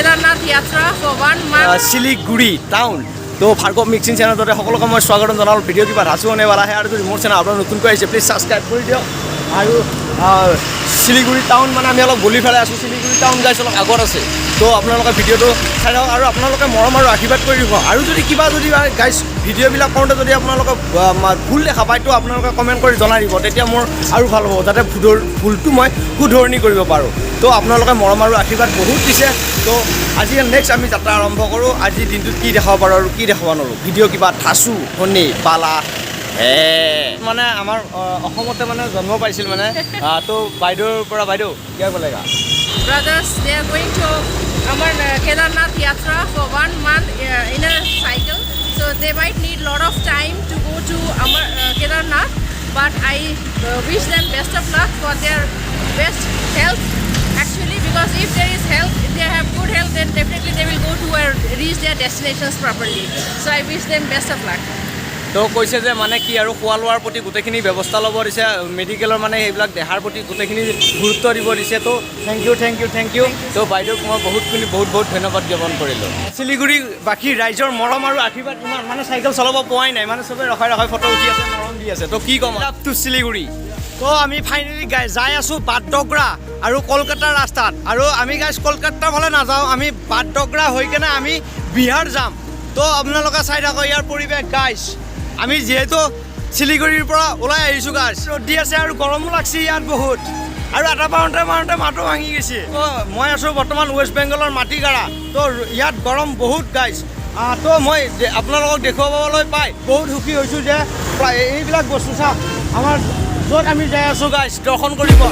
Kedarnath yatra for 1 month. Siliguri town. तो Bhargava mixing channel तो সকলকে মই স্বাগতম জনালো ভিডিও কিবা ৰাজু হনে वाला है আৰু যদি মোৰ চেনেল আপোনালোক নতুনকৈ আহিছে প্লিজ সাবস্ক্ৰাইব কৰি দিয়ক আৰু শিলিগুৰি টাউন মানে আমি অলপ গলি ফেলাই আছো শিলিগুৰি টাউন গাইছ অলপ আগত আছে তো আপোনালোকে ভিডিওটো চাই থাকক আৰু আপোনালোকে মৰম আৰু আশীৰ্বাদ কৰি দিব আৰু যদি কিবা যদি গাইছ ভিডিওবিলাক কৰোঁতে যদি আপোনালোকে ভুল দেখা পায় তো আপোনালোকে কমেণ্ট কৰি জনাই দিব তেতিয়া মোৰ আৰু ভাল হ'ব যাতে ভুলটো মই শুধৰণি কৰিব পাৰোঁ তো আপোনালোকে মৰম আৰু আশীৰ্বাদ বহুত দিছে তো আজি নেক্সট আমি যাত্ৰা আৰম্ভ কৰোঁ আজি দিনটোত কি দেখাব পাৰোঁ আৰু কি দেখাব নোৱাৰোঁ ভিডিঅ' কিবা ঠাচু শনি পালা মানে আমাৰ অসমতে মানে জন্ম পাইছিল মানে তো বাইদেউৰ পৰা বাইদেউ কি ক'লেগা Brothers, they are going to our Kedarnath yatra for 1 month in a cycle. So they might need lot of time to go to our Kedarnath. But I wish them best of luck for their best health. Actually, because if there is health, if they have good health, then definitely they will go to reach their destinations properly. So I wish them best of luck. তো কৈছে যে মানে কি আৰু খোৱা লোৱাৰ প্ৰতি গোটেইখিনি ব্যৱস্থা ল'ব দিছে মেডিকেলৰ মানে এইবিলাক দেহাৰ প্ৰতি গোটেইখিনি গুৰুত্ব দিব দিছে তো থেংক ইউ তো বাইদেউক মই বহুত ধন্যবাদ জ্ঞাপন কৰিলোঁ শিলিগুৰি বাকী ৰাইজৰ মৰম আৰু আশীৰ্বাদ ইমান মানে চাইকেল চলাব পোৱাই নাই মানে চবে ৰখাই ফটো উঠি আছে মৰম দি আছে তো কি ক'ম টু শিলিগুৰি তো আমি ফাইনেলি যাই আছোঁ বাটডগৰা আৰু কলকাতাৰ ৰাস্তাত আৰু আমি গাইজ কলকাতাৰ ফালে নাযাওঁ আমি বাটডগৰা হৈ কেনে আমি বিহাৰ যাম তো আপোনালোকে চাই থাকক ইয়াৰ পৰিৱেশ গাইজ আমি যেহেতু শিলিগুৰিৰ পৰা ওলাই আহিছোঁ গাছ ৰ'দ দি আছে আৰু গৰমো লাগছে ইয়াত বহুত আৰু এটা পাওঁতে মাতো ভাঙি গৈছে তো মই আছোঁ বৰ্তমান ৱেষ্ট বেংগলৰ মাটিগাৰা তো ইয়াত গৰম বহুত গাইছ তো মই আপোনালোকক দেখুৱাবলৈ পাই বহুত সুখী হৈছোঁ যে এইবিলাক বস্তু চাওক আমাৰ য'ত আমি যাই আছোঁ গাইছ দৰ্শন কৰিব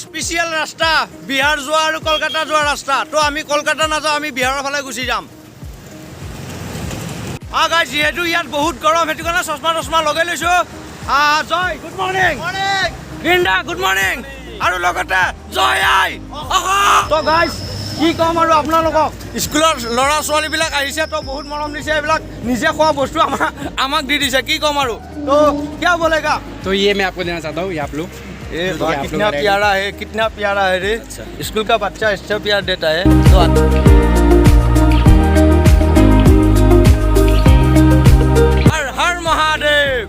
স্পেচিয়েল ৰাস্তা বিহাৰ যোৱা আৰু কলকাতা যোৱা ৰাস্তা তো আমি কলকাতা নাযাওঁ আমি বিহাৰৰ ফালে গুচি যাম গাইজ যিহেতু ইয়াত বহুত গৰম সেইটো কাৰণে চশমা লগাই লৈছোঁ জয় good morning Brinda good morning আৰু লগতে জয় আই তো গাইজ কি ক'ম আৰু আপোনালোকক স্কুলৰ ল'ৰা ছোৱালীবিলাক আহিছে তো বহুত মৰম দিছে এইবিলাক নিজে খোৱা বস্তু আমাক দি দিছে কি ক'ম আৰু তো কিয় বলেগা तो ये मैं आपको देना चाहता हूँ ये आप लो कितना प्यारा है रे अच्छा। स्कूल का बच्चा इससे प्यार देता है तो हर महादेव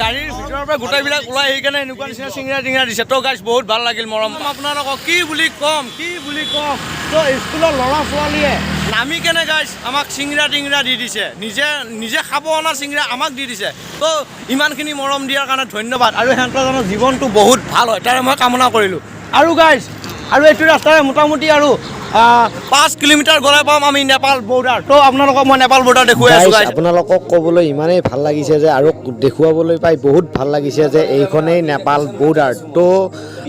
গাড়ীৰ ভিতৰৰ পৰা গোটেইবিলাক ওলাই আহি কেনে এনেকুৱা নিচিনা চিঙৰা দিছে তো গাইজ বহুত ভাল লাগিল মৰম আপোনালোকক কি বুলি ক'ম তো স্কুলৰ ল'ৰা ছোৱালীয়ে নামি কেনে গাইজ আমাক চিঙৰা দি দিছে নিজে খাব অনা চিঙৰা আমাক দি দিছে তো ইমানখিনি মৰম দিয়াৰ কাৰণে ধন্যবাদ আৰু সিহঁতৰ জীৱনটো বহুত ভাল হয় তাৰে মই কামনা কৰিলোঁ আৰু গাইজ আৰু এইটো ৰাস্তাৰে মোটামুটি আৰু 5 কিলোমিটাৰ গ'লে পাম আমি নেপাল বৰ্ডাৰ তো আপোনালোকক মই নেপাল বৰ্ডাৰ দেখুৱাই আছোঁ গাইজ আপোনালোকক ক'বলৈ ইমানেই ভাল লাগিছে যে আৰু দেখুৱাবলৈ পাই বহুত ভাল লাগিছে যে এইখনেই নেপাল বৰ্ডাৰ তো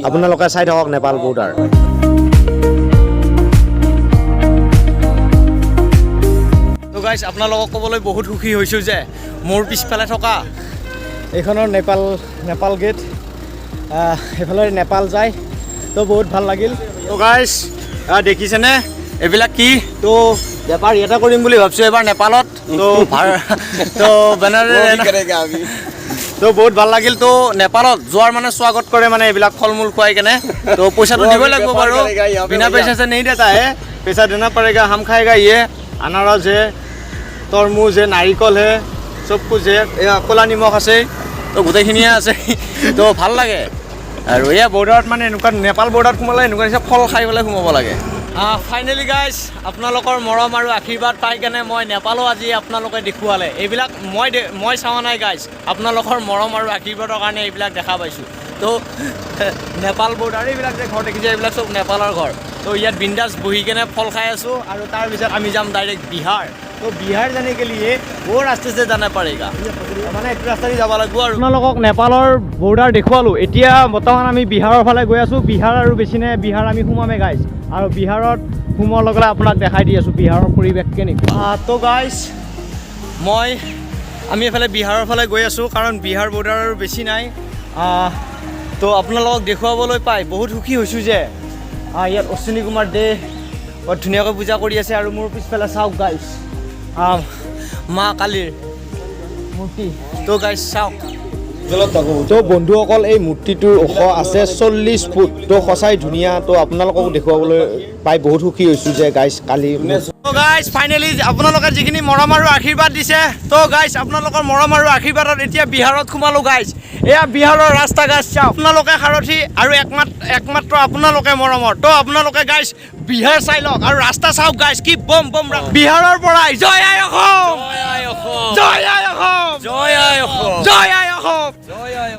আপোনালোকে চাই থাকক নেপাল বৰ্ডাৰ তো গাইজ আপোনালোকক ক'বলৈ বহুত সুখী হৈছোঁ যে মোৰ পিছফালে থকা এইখনৰ নেপাল গেট এইফালে নেপাল যায় তো বহুত ভাল লাগিল তো গাইজ দেখিছেনে এইবিলাক কি তো বেপাৰ ইয়াতে কৰিম বুলি ভাবিছোঁ এবাৰ নেপালত তো তো বহুত ভাল লাগিল তো নেপালত যোৱাৰ মানে স্বাগত কৰে মানে এইবিলাক ফল মূল খুৱাই কেনে তো পইচাটো দিবই লাগিব বাৰু বিনা পইচা से नहीं देता है पैसा देना पड़ेगा हम खाएगा ये अनारस है तरमुज है नारिकल है सब कुछ है ক'লা নিমখ আছে তো গোটেইখিনিয়ে আছে তো ভাল লাগে আৰু এয়া বৰ্ডাৰত মানে এনেকুৱা নেপাল বৰ্ডাৰত সোমালে এনেকুৱা নিচিনা ফল খাই পেলাই সোমাব লাগে ফাইনেলি গাইজ আপোনালোকৰ মৰম আৰু আশীৰ্বাদ পাই কেনে মই নেপালো আজি আপোনালোকে দেখুৱালে এইবিলাক মই চাৱা নাই গাইজ আপোনালোকৰ মৰম আৰু আশীৰ্বাদৰ কাৰণে এইবিলাক দেখা পাইছোঁ তো নেপাল বৰ্ডাৰ এইবিলাক যে ঘৰ দেখিছে এইবিলাক চব নেপালৰ ঘৰ তো ইয়াত বিন্দাছ বহি কেনে ফল খাই আছোঁ আৰু তাৰপিছত আমি যাম ডাইৰেক্ট বিহাৰ तो बिहार जाने के लिए वो रास्ते से जाना पड़ेगा মানে এইটো ৰাস্তা দি যাব লাগিব আৰু আপোনালোকক নেপালৰ বৰ্ডাৰ দেখুৱালোঁ এতিয়া বৰ্তমান আমি বিহাৰৰ ফালে গৈ আছোঁ বিহাৰ আৰু বেছি নাই বিহাৰ আমি সোমামে গাইজ আৰু বিহাৰত সোমোৱাৰ লগে আপোনাক দেখাই দি আছোঁ বিহাৰৰ পৰিৱেশ কেনেকুৱা তো গাইজ আমি এইফালে বিহাৰৰ ফালে গৈ আছোঁ কাৰণ বিহাৰ বৰ্ডাৰ আৰু বেছি নাই তো আপোনালোকক দেখুৱাবলৈ পাই বহুত সুখী হৈছোঁ যে ইয়াত অশ্বিনী কুমাৰ দে বৰ ধুনীয়াকৈ পূজা কৰি আছে আৰু মোৰ পিছফালে চাওক গাইজ মা কালীৰ মূৰ্তি তো গাইজ চাওক তো বন্ধুসকল এই মূৰ্তিটোৰ ওখ আছে 40 ফুট তো সঁচাই ধুনীয়া তো আপোনালোকক দেখুৱাবলৈ পাই বহুত সুখী হৈছোঁ যে গাইজ কালি গাইজ ফাইনেলি আপোনালোকে যিখিনি মৰম আৰু আশীৰ্বাদ দিছে তো গাইজ আপোনালোকৰ মৰম আৰু আশীৰ্বাদত এতিয়া বিহাৰত সোমালো গাইজ এয়া বিহাৰৰ ৰাস্তা গাইজ আপোনালোকে সাৰথি আৰু একমাত্ৰ আপোনালোকে মৰমৰ তো আপোনালোকে গাইজ বিহাৰ চাই লওক আৰু ৰাস্তা চাওক গাইজ কি বম বম বিহাৰৰ পৰাই জয় আই অসম জয় আই অসম জয় আই অসম জয় আই অসম জয় আই